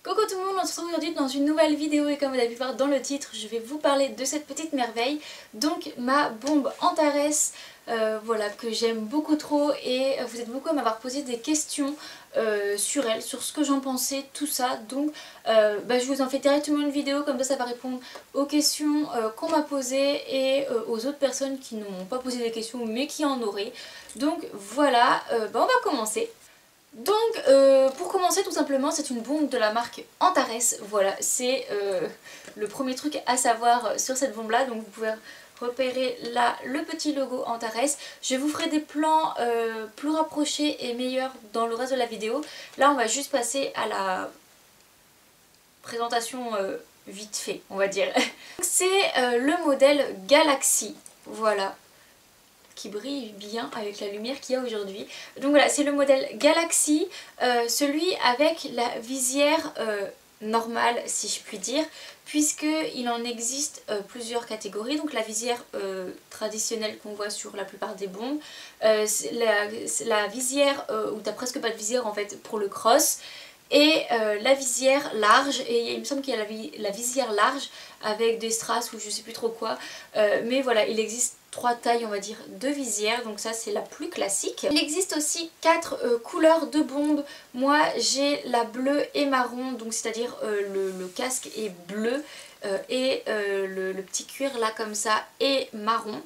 Coucou tout le monde, on se retrouve aujourd'hui dans une nouvelle vidéo et comme vous avez pu voir dans le titre, je vais vous parler de cette petite merveille, donc ma bombe Antares, voilà, que j'aime beaucoup trop et vous êtes beaucoup à m'avoir posé des questions sur elle, sur ce que j'en pensais, tout ça, donc je vous en fais directement une vidéo, comme ça va répondre aux questions qu'on m'a posées et aux autres personnes qui n'ont pas posé des questions mais qui en auraient. Donc voilà, on va commencer. Donc pour commencer tout simplement, c'est une bombe de la marque Antares, voilà, c'est le premier truc à savoir sur cette bombe là, donc vous pouvez repérer là le petit logo Antares. Je vous ferai des plans plus rapprochés et meilleurs dans le reste de la vidéo. Là on va juste passer à la présentation vite fait on va dire. C'est le modèle Galaxy, voilà, qui brille bien avec la lumière qu'il y a aujourd'hui. Donc voilà, c'est le modèle Galaxy, celui avec la visière normale si je puis dire, puisqu'il en existe plusieurs catégories. Donc la visière traditionnelle qu'on voit sur la plupart des bombes, la visière où t'as presque pas de visière en fait pour le cross, et la visière large, et il me semble qu'il y a la visière large avec des strass ou je sais plus trop quoi, mais voilà, il existe 3 tailles on va dire de visière, donc ça c'est la plus classique. Il existe aussi 4 couleurs de bombes. Moi j'ai la bleue et marron, donc c'est à dire le casque est bleu et le petit cuir là comme ça est marron.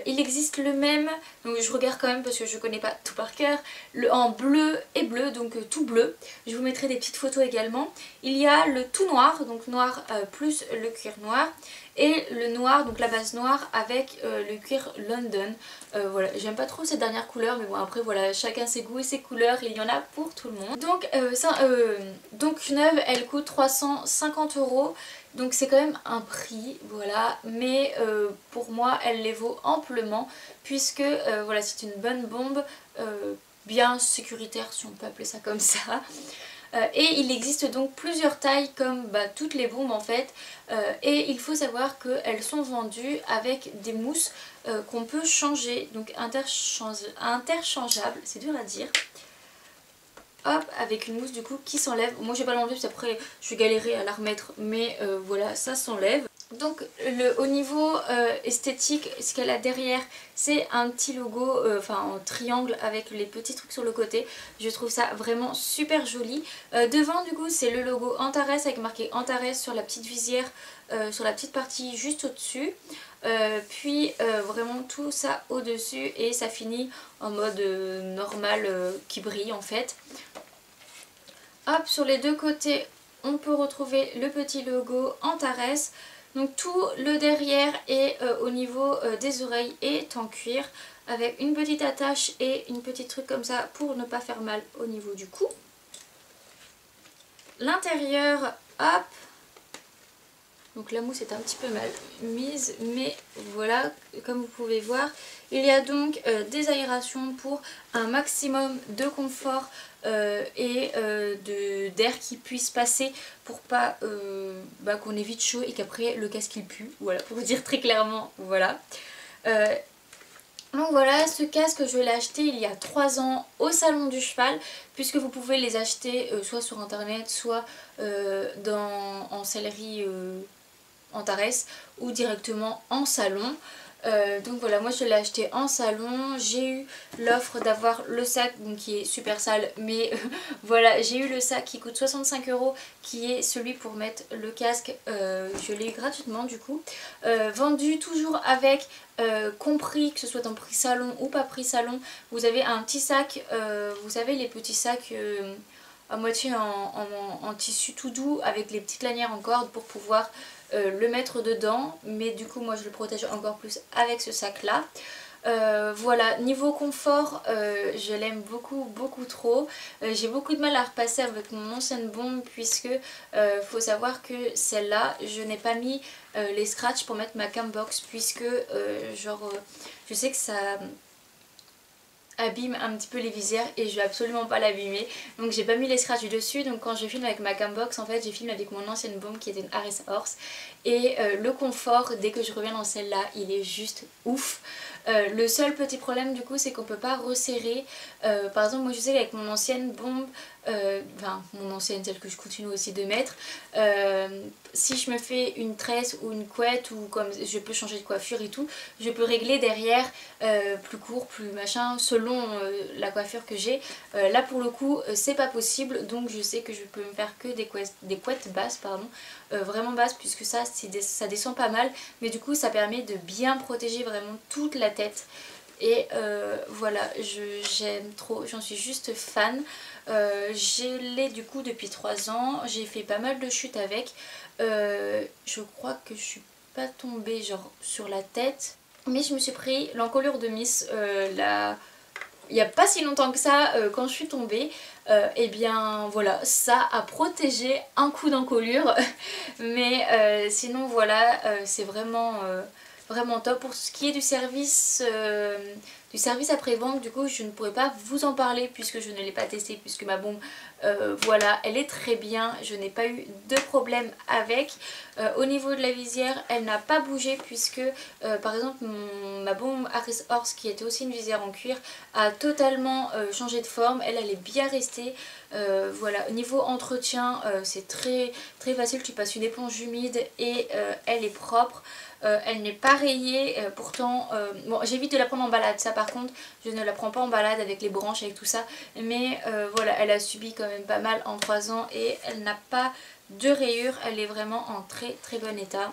Il existe le même, donc je regarde quand même parce que je connais pas tout par cœur, en bleu et bleu, donc tout bleu. Je vous mettrai des petites photos également. Il y a le tout noir, donc noir plus le cuir noir, et le noir, donc la base noire avec le cuir London. Voilà, j'aime pas trop cette dernière couleur, mais bon après voilà, chacun ses goûts et ses couleurs, il y en a pour tout le monde. Donc neuve, elle coûte 350 €. Donc c'est quand même un prix, voilà, mais pour moi elle les vaut amplement, puisque voilà, c'est une bonne bombe, bien sécuritaire si on peut appeler ça comme ça. Et il existe donc plusieurs tailles comme toutes les bombes en fait, et il faut savoir qu'elles sont vendues avec des mousses qu'on peut changer, donc interchangeables, c'est dur à dire. Hop, avec une mousse du coup qui s'enlève. Moi je vais pas l'enlever parce qu'après je vais galérer à la remettre, mais voilà, ça s'enlève. Donc au niveau esthétique, ce qu'elle a derrière, c'est un petit logo, en triangle avec les petits trucs sur le côté. Je trouve ça vraiment super joli. Devant du coup c'est le logo Antares avec marqué Antares sur la petite visière, sur la petite partie juste au-dessus. Puis vraiment tout ça au dessus et ça finit en mode normal qui brille en fait. Hop, sur les deux côtés on peut retrouver le petit logo Antares. Donc tout le derrière et au niveau des oreilles est en cuir avec une petite attache et une petite truc comme ça pour ne pas faire mal au niveau du cou. L'intérieur, hop, donc la mousse est un petit peu mal mise, mais voilà, comme vous pouvez voir, il y a donc des aérations pour un maximum de confort et d'air qui puisse passer pour pas qu'on ait vite chaud et qu'après le casque il pue, voilà, pour vous dire très clairement, voilà. Donc voilà, ce casque je l'ai acheté il y a 3 ans au salon du cheval, puisque vous pouvez les acheter soit sur internet, soit en sellerie Antares ou directement en salon. Donc voilà, moi je l'ai acheté en salon. J'ai eu l'offre d'avoir le sac, donc qui est super sale, mais voilà, j'ai eu le sac qui coûte 65 €, qui est celui pour mettre le casque. Je l'ai eu gratuitement du coup, vendu toujours avec compris, que ce soit en prix salon ou pas prix salon, vous avez un petit sac, vous savez les petits sacs à moitié en tissu tout doux avec les petites lanières en corde pour pouvoir le mettre dedans, mais du coup moi je le protège encore plus avec ce sac là. Voilà, niveau confort, je l'aime beaucoup trop. J'ai beaucoup de mal à repasser avec mon ancienne bombe, puisque faut savoir que celle-là je n'ai pas mis les scratchs pour mettre ma cambox, puisque je sais que ça abîme un petit peu les visières et je vais absolument pas l'abîmer, donc j'ai pas mis les scratchs dessus. Donc quand je filme avec ma cambox, en fait j'ai filmé avec mon ancienne bombe qui était une Harris Horse, et le confort dès que je reviens dans celle-là il est juste ouf. Le seul petit problème du coup c'est qu'on peut pas resserrer. Par exemple moi je sais qu'avec mon ancienne bombe, enfin mon ancienne, celle que je continue aussi de mettre, si je me fais une tresse ou une couette ou comme je peux changer de coiffure et tout, je peux régler derrière plus court, plus machin selon la coiffure que j'ai. Là pour le coup c'est pas possible, donc je sais que je peux me faire que des couettes basses, pardon, vraiment basses, puisque ça descend pas mal, mais du coup ça permet de bien protéger vraiment toute la tête. Et voilà, j'aime trop, j'en suis juste fan. Je l'ai du coup depuis 3 ans, j'ai fait pas mal de chutes avec. Je crois que je suis pas tombée genre sur la tête, mais je me suis pris l'encolure de Miss il n'y a pas si longtemps que ça, quand je suis tombée. Et bien voilà, ça a protégé un coup d'encolure. Mais sinon voilà, c'est vraiment, vraiment top. Pour ce qui est du service après-vente, du coup je ne pourrais pas vous en parler puisque je ne l'ai pas testé, puisque ma bombe, voilà, elle est très bien, je n'ai pas eu de problème avec. Au niveau de la visière, elle n'a pas bougé puisque par exemple ma bombe Harris Horse, qui était aussi une visière en cuir, a totalement changé de forme. Elle est bien restée. Voilà, au niveau entretien, c'est très très facile. Tu passes une éponge humide et elle est propre. Elle n'est pas rayée, pourtant bon, j'évite de la prendre en balade, ça par contre je ne la prends pas en balade avec les branches, avec tout ça, mais voilà, elle a subi quand même pas mal en 3 ans et elle n'a pas de rayures, elle est vraiment en très très bon état.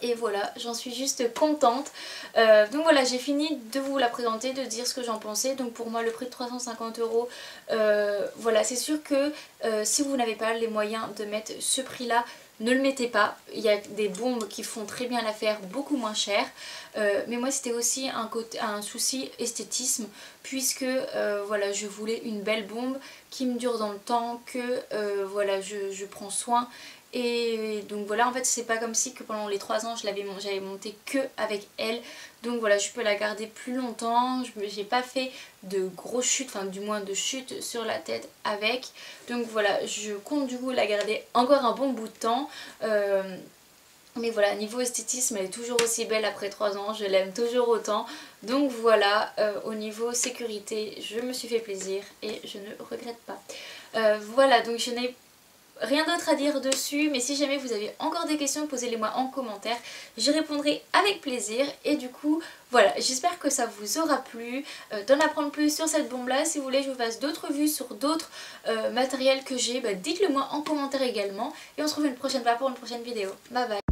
Et voilà, j'en suis juste contente. Donc voilà, j'ai fini de vous la présenter, de dire ce que j'en pensais. Donc pour moi le prix de 350 €, voilà, c'est sûr que si vous n'avez pas les moyens de mettre ce prix là, ne le mettez pas. Il y a des bombes qui font très bien l'affaire, beaucoup moins cher. Mais moi c'était aussi un souci esthétisme, puisque voilà, je voulais une belle bombe qui me dure dans le temps, que voilà, je prends soin. Et donc voilà, en fait c'est pas comme si que pendant les 3 ans j'avais monté que avec elle. Donc voilà, je peux la garder plus longtemps. J'ai pas fait de grosses chutes, enfin du moins de chutes sur la tête avec. Donc voilà, je compte du coup la garder encore un bon bout de temps. Mais voilà, niveau esthétisme, elle est toujours aussi belle après 3 ans, je l'aime toujours autant. Donc voilà, au niveau sécurité, je me suis fait plaisir et je ne regrette pas. Voilà, donc je n'ai rien d'autre à dire dessus, mais si jamais vous avez encore des questions, posez-les-moi en commentaire, je répondrai avec plaisir. Et du coup, voilà, j'espère que ça vous aura plu, d'en apprendre plus sur cette bombe là. Si vous voulez que je vous fasse d'autres vues sur d'autres matériels que j'ai, dites-le moi en commentaire également. Et on se retrouve une prochaine fois pour une prochaine vidéo. Bye bye.